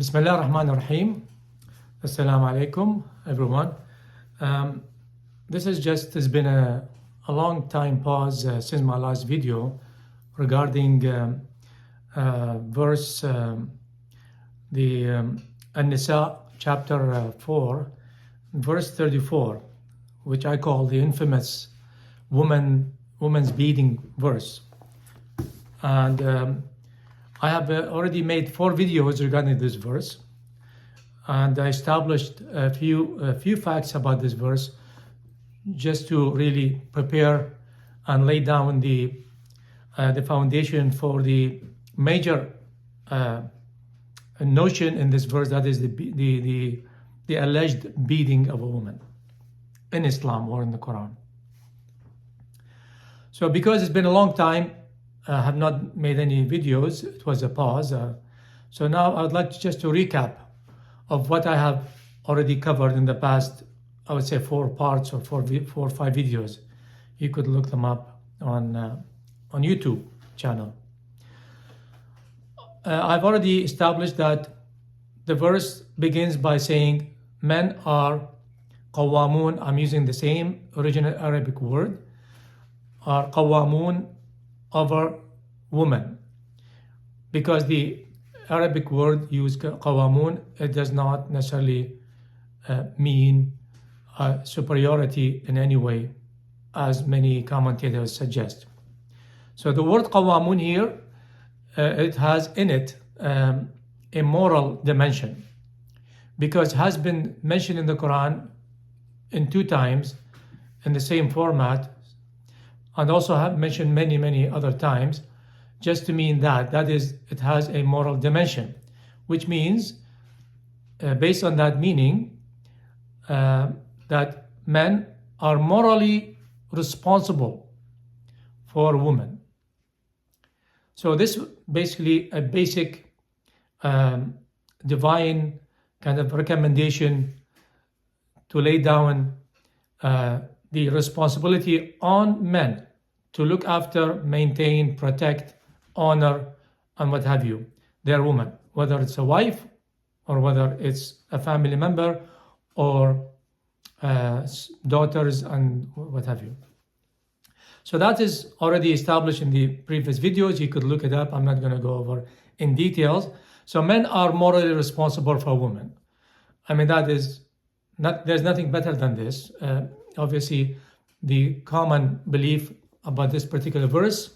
Bismillah ar-Rahman ar-Rahim. Assalamu alaikum, everyone. This has been a long time pause since my last video regarding verse An-Nisa chapter 4, verse 34, which I call the infamous woman's beating verse. And I have already made 4 videos regarding this verse, and I established a few facts about this verse just to really prepare and lay down the foundation for the major notion in this verse, that is the alleged beating of a woman in Islam or in the Quran. So because it's been a long time, I have not made any videos, it was a pause. So now I would like just to recap of what I have already covered in the past, I would say 4 parts or 4 or 5 videos. You could look them up on YouTube channel. I've already established that the verse begins by saying men are qawamun. I'm using the same original Arabic word, are qawamun over woman, because the Arabic word used qawamun, it does not necessarily mean superiority in any way, as many commentators suggest. So the word qawamun here, it has in it a moral dimension, because it has been mentioned in the Quran in 2 times in the same format, and also have mentioned many other times, just to mean that is, it has a moral dimension, which means, based on that meaning, that men are morally responsible for women. So this basically a basic divine kind of recommendation to lay down the responsibility on men to look after, maintain, protect, honor, and what have you, their woman, whether it's a wife or whether it's a family member or daughters and what have you. So that is already established in the previous videos. You could look it up. I'm not going to go over in details. So men are morally responsible for women. I mean, that is not, there's nothing better than this. Obviously, the common belief about this particular verse,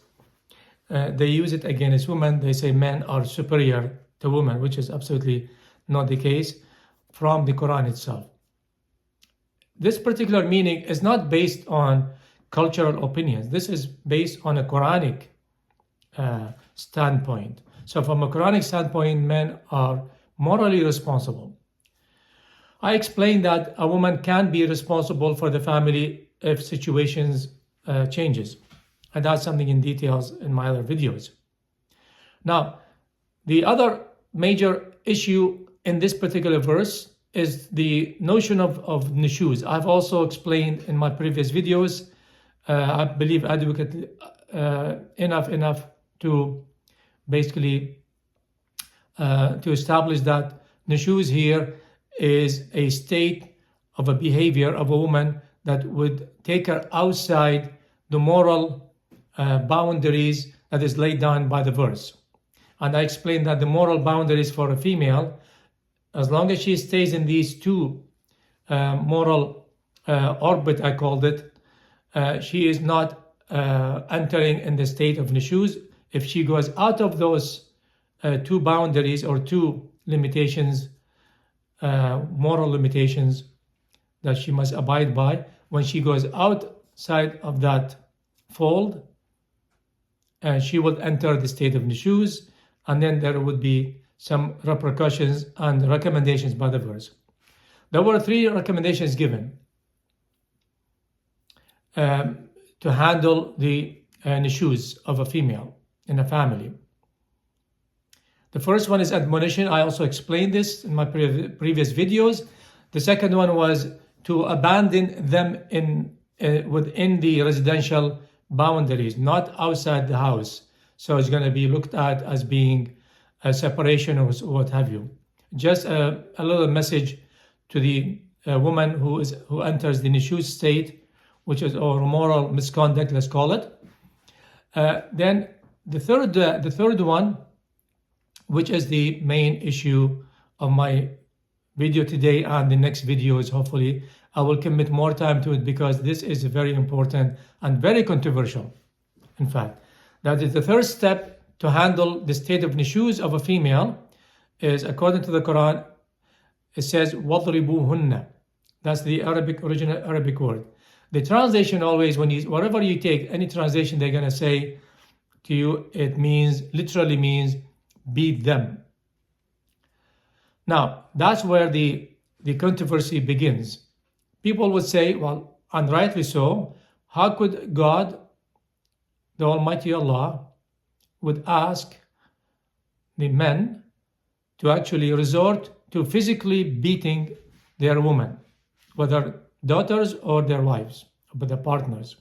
they use it against women. They say men are superior to women, which is absolutely not the case from the Quran itself. This particular meaning is not based on cultural opinions. This is based on a Quranic standpoint. So from a Quranic standpoint, men are morally responsible. I explained that a woman can be responsible for the family if situations changes. And that's something in details in my other videos. Now, the other major issue in this particular verse is the notion of nushuz. I've also explained in my previous videos, I believe adequately enough to basically to establish that nushuz here is a state of a behavior of a woman that would take her outside the moral boundaries that is laid down by the verse. And I explained that the moral boundaries for a female, as long as she stays in these 2 moral orbit, I called it, she is not entering in the state of nushuz. If she goes out of those 2 boundaries or 2 limitations, moral limitations that she must abide by, when she goes outside of that fold, she will enter the state of nushuz, and then there would be some repercussions and recommendations by the verse. There were 3 recommendations given to handle the nushuz of a female in a family. The first one is admonition. I also explained this in my previous videos. The second one was to abandon them within the residential boundaries, not outside the house. So it's going to be looked at as being a separation or what have you. just a little message to the woman who enters the nushuz state, which is or moral misconduct, let's call it. Then the third one, which is the main issue of my video today, and the next video is hopefully I will commit more time to it, because this is very important and very controversial. In fact, that is the third step to handle the state of nushuz of a female is, according to the Quran, it says وَضْرِبُوهُنَّ. That's the original Arabic word. The translation always, whatever you take, any translation, they're going to say to you, it literally means beat them. Now, that's where the controversy begins. People would say, well, and rightly so, how could God, the Almighty Allah, would ask the men to actually resort to physically beating their women, whether daughters or their wives, or their partners?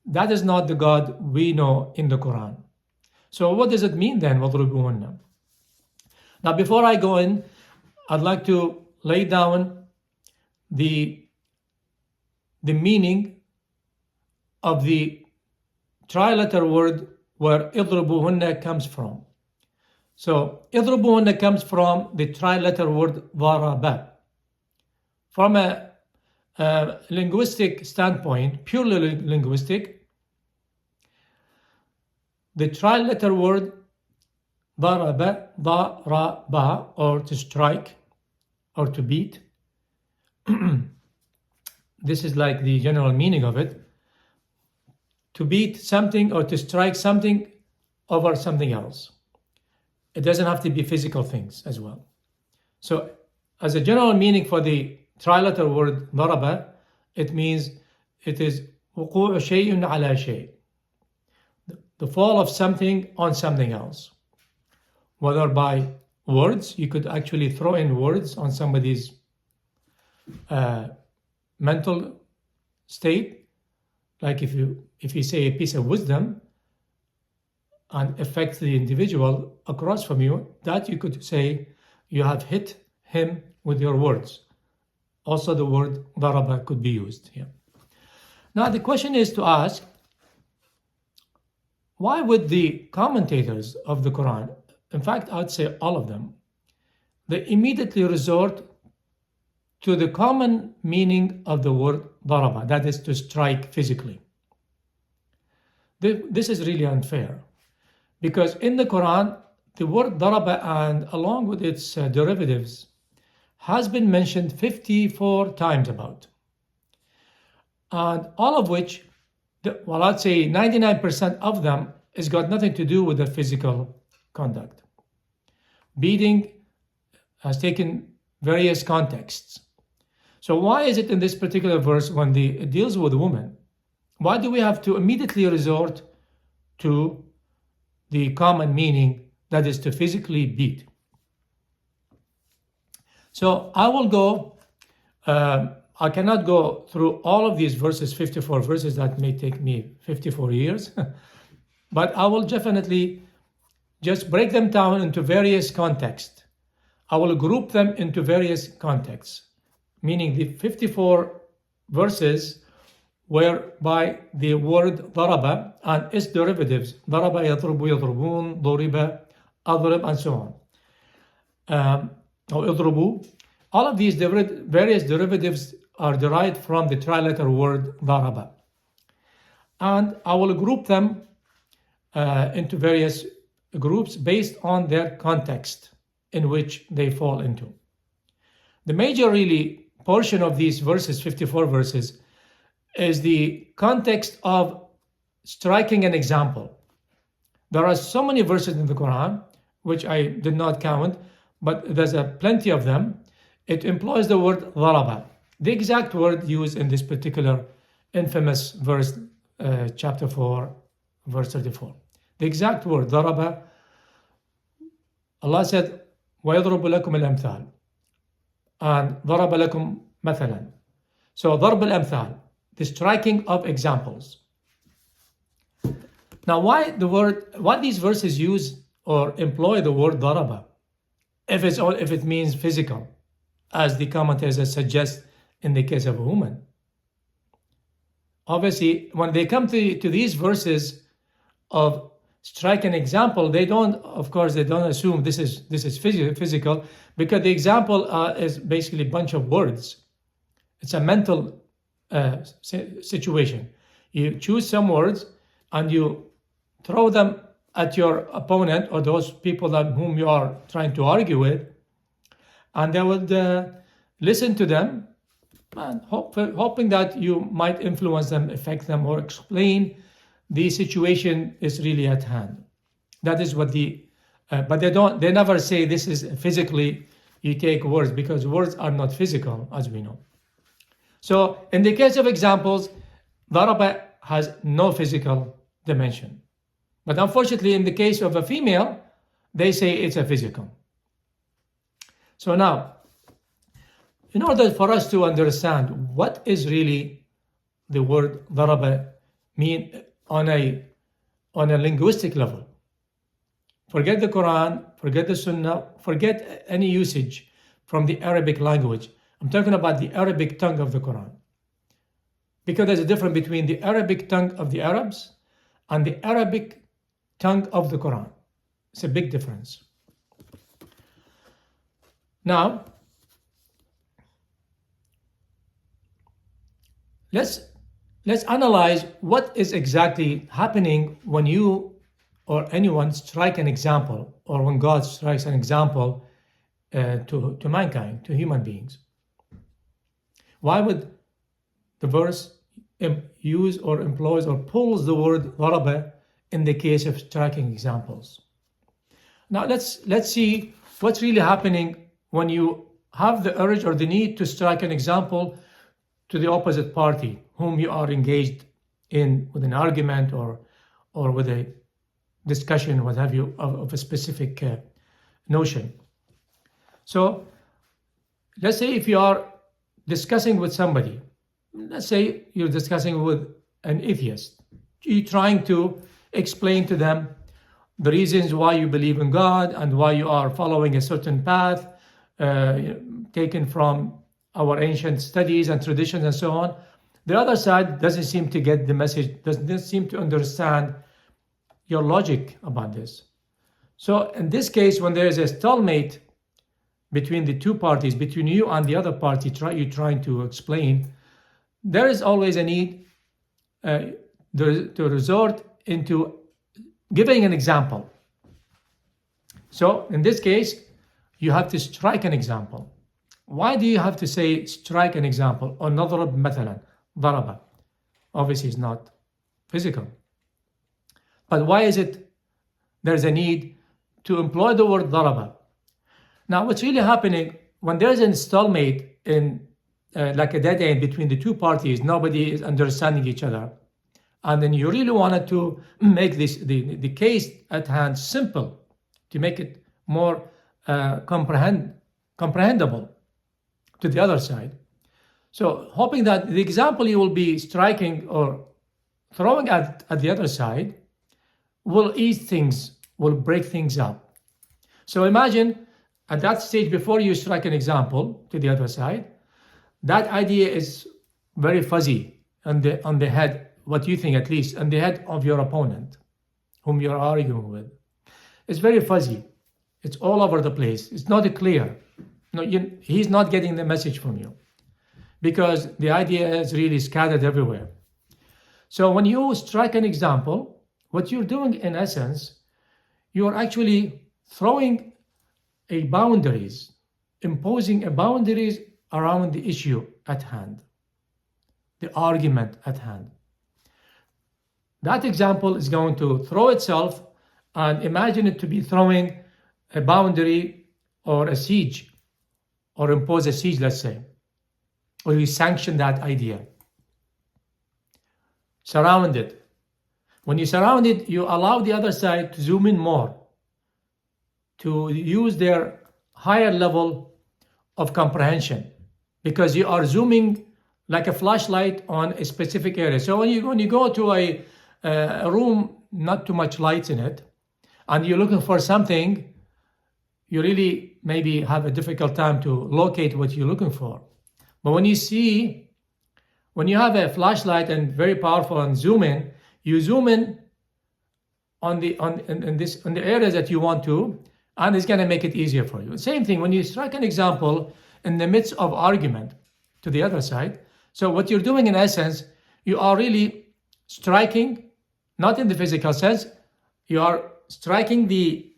That is not the God we know in the Quran. So what does it mean then, وَضْرِبُوهُنَّ? Now, before I go in, I'd like to lay down the meaning of the tri-letter word where اضربوهن comes from. So اضربوهن comes from the tri-letter word ضرب. From a linguistic standpoint, purely linguistic, the tri-letter word ضرب, ضرب, or to strike or to beat. This is like the general meaning of it. To beat something or to strike something over something else. It doesn't have to be physical things as well. So as a general meaning for the tri-letter word ضرب, it means it is وقوع شيء على شيء. The fall of something on something else. Whether by words, you could actually throw in words on somebody's mental state, like if you say a piece of wisdom and affects the individual across from you, that you could say you have hit him with your words. Also, the word ضرب could be used here. Now, the question is to ask, why would the commentators of the Quran, in fact, I'd say all of them, they immediately resort to the common meaning of the word ضرب, that is to strike physically? This is really unfair, because in the Quran, the word ضرب, and along with its derivatives, has been mentioned 54 times about. And all of which, well, I'd say 99% of them has got nothing to do with the physical conduct. Beating has taken various contexts. So why is it in this particular verse, when it deals with women, why do we have to immediately resort to the common meaning, that is to physically beat? So I will go, I cannot go through all of these verses, 54 verses, that may take me 54 years, but I will definitely just break them down into various contexts. I will group them into various contexts, meaning the 54 verses whereby the word ضرب and its derivatives, ضرب, يضرب, يضربون, ضرب, أضرب, and so on. Or اضربوا. All of these various derivatives are derived from the tri-letter word ضرب. And I will group them into various groups based on their context in which they fall into. The major really portion of these verses, 54 verses, is the context of striking an example. There are so many verses in the Quran, which I did not count, but there's plenty of them. It employs the word ضرب, the exact word used in this particular infamous verse, chapter 4, verse 34. The exact word, ضرب. Allah said, وَيَضْرُبُ لَكُمُ الْأَمْثَالِ, and ضَرَبَ لَكُمْ مَثَلًا. So ضرب الأمثال, the striking of examples. Now, why these verses use or employ the word ضرب? if it means physical, as the commentators suggest in the case of a woman. Obviously, when they come to these verses of strike an example, they don't assume this is physical, because the example is basically a bunch of words. It's a mental situation. You choose some words and you throw them at your opponent or those people whom you are trying to argue with, and they would listen to them, and hoping that you might influence them, affect them, or explain the situation is really at hand. That is what but they never say this is physically, you take words, because words are not physical, as we know. So in the case of examples, daraba has no physical dimension. But unfortunately, in the case of a female, they say it's a physical. So now, in order for us to understand what is really the word daraba mean on a linguistic level, forget the Quran, forget the Sunnah, forget any usage from the Arabic language. I'm talking about the Arabic tongue of the Quran. Because there's a difference between the Arabic tongue of the Arabs and the Arabic tongue of the Quran. It's a big difference. Now, let's analyze what is exactly happening when you or anyone strike an example, or when God strikes an example to mankind, to human beings. Why would the verse use or employs or pulls the word daraba in the case of striking examples? Now let's see what's really happening when you have the urge or the need to strike an example to the opposite party whom you are engaged in with an argument or with a discussion, what have you, of a specific notion. So let's say if you are discussing with somebody, let's say you're discussing with an atheist, you're trying to explain to them the reasons why you believe in God and why you are following a certain path taken from our ancient studies and traditions and so on. The other side doesn't seem to get the message, doesn't seem to understand your logic about this. So in this case, when there is a stalemate between the two parties, between you and the other party you're trying to explain, there is always a need to resort into giving an example. So in this case, you have to strike an example. Why do you have to say strike an example? Or nadrab مثلا, daraba. Obviously it's not physical. But why is it there's a need to employ the word daraba? Now what's really happening when there's a stalemate in like a dead end between the two parties, nobody is understanding each other, and then you really wanted to make the case at hand simple, to make it more comprehensible to the other side. So hoping that the example you will be striking or throwing at the other side will ease things, will break things up. So imagine at that stage, before you strike an example to the other side, that idea is very fuzzy on the head, what you think at least, on the head of your opponent, whom you're arguing with. It's very fuzzy. It's all over the place. It's not clear. No, he's not getting the message from you because the idea is really scattered everywhere. So when you strike an example, what you're doing in essence, you're actually throwing a boundaries, imposing a boundaries around the issue at hand, the argument at hand. That example is going to throw itself, and imagine it to be throwing a boundary or a siege, or impose a siege, let's say, or you sanction that idea. Surround it. When you surround it, you allow the other side to zoom in more, to use their higher level of comprehension, because you are zooming like a flashlight on a specific area. So when you go to a room, not too much lights in it, and you're looking for something, you really maybe have a difficult time to locate what you're looking for. But when you have a flashlight and very powerful and zoom in, you zoom in on the areas that you want to, and it's going to make it easier for you. Same thing when you strike an example in the midst of argument to the other side. So what you're doing in essence, you are really striking, not in the physical sense, you are striking the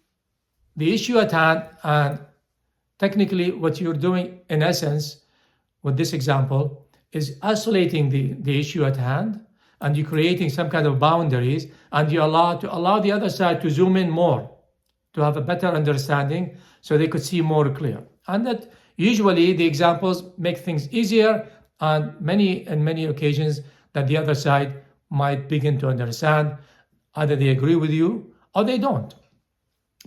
issue at hand, and technically what you're doing in essence with this example is isolating the issue at hand, and you're creating some kind of boundaries, and you allow the other side to zoom in more, to have a better understanding so they could see more clear. And that usually the examples make things easier, and many occasions that the other side might begin to understand. Either they agree with you or they don't.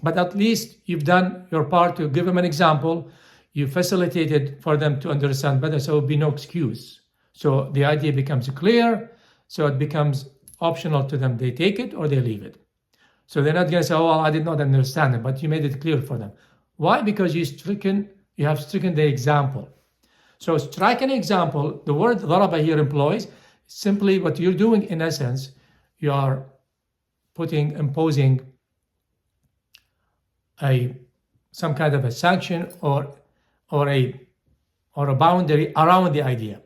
But at least you've done your part to give them an example. You facilitated for them to understand better, so it will be no excuse. So the idea becomes clear, so it becomes optional to them. They take it or they leave it. So they're not going to say, oh, well, I did not understand it, but you made it clear for them. Why? Because you have stricken the example. So strike an example, the word daraba here employs simply what you're doing in essence, you are imposing some kind of a sanction or a boundary around the idea.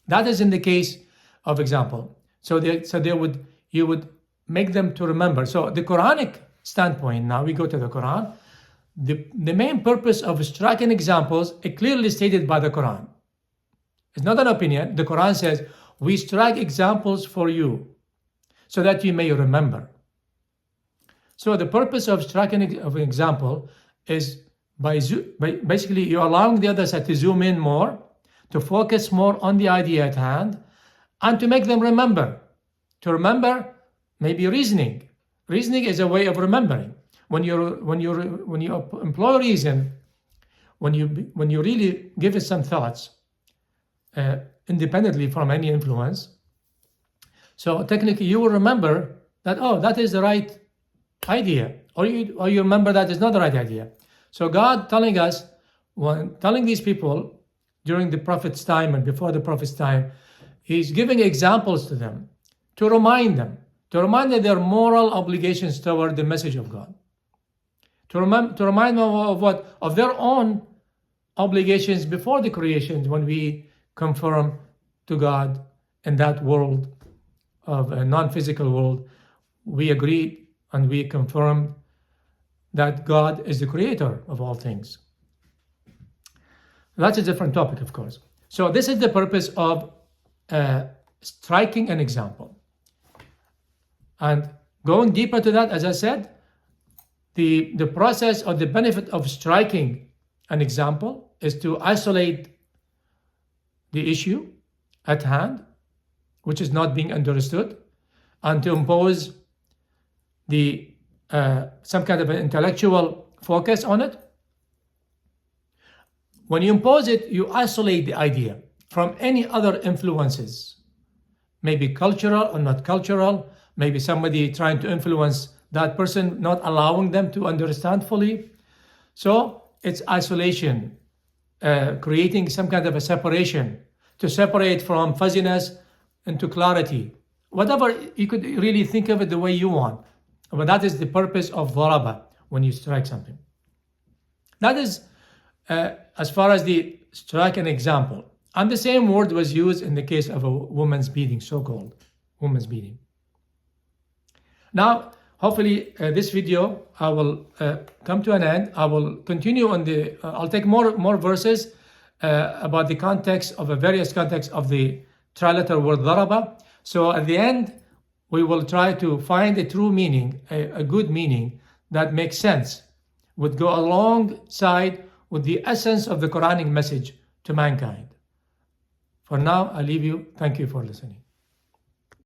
That is in the case of example. You would make them to remember. So the Quranic standpoint, now we go to the Quran, the main purpose of striking examples is clearly stated by the Quran. It's not an opinion. The Quran says, we strike examples for you so that you may remember. So the purpose of striking an example is basically you're allowing the other side to zoom in more, to focus more on the idea at hand, and to make them remember. To remember maybe reasoning. Reasoning is a way of remembering. When you employ reason, when you really give it some thoughts, independently from any influence, so technically you will remember that, oh, that is the right idea, or you remember that is not the right idea. So God telling these people during the prophet's time and before the prophet's time, he's giving examples to them to remind them of their moral obligations toward the message of God, to remind them of their own obligations before the creation, when we conform to God in that world of a non-physical world. We agreed and we confirmed that God is the creator of all things. That's a different topic, of course. So this is the purpose of striking an example. And going deeper to that, as I said, the process or the benefit of striking an example is to isolate the issue at hand, which is not being understood, and to impose some kind of an intellectual focus on it. When you impose it, you isolate the idea from any other influences, maybe cultural or not cultural, maybe somebody trying to influence that person, not allowing them to understand fully. So it's isolation, creating some kind of a separation, to separate from fuzziness into clarity. Whatever, you could really think of it the way you want. But that is the purpose of daraba, when you strike something. That is as far as the strike an example. And the same word was used in the case of a woman's beating, so-called woman's beating. Now, hopefully this video, I will come to an end. I will continue on I'll take more verses about the context of various contexts of the trilateral word daraba. So at the end, we will try to find a true meaning, a good meaning that makes sense, would go alongside with the essence of the Quranic message to mankind. For now, I leave you. Thank you for listening.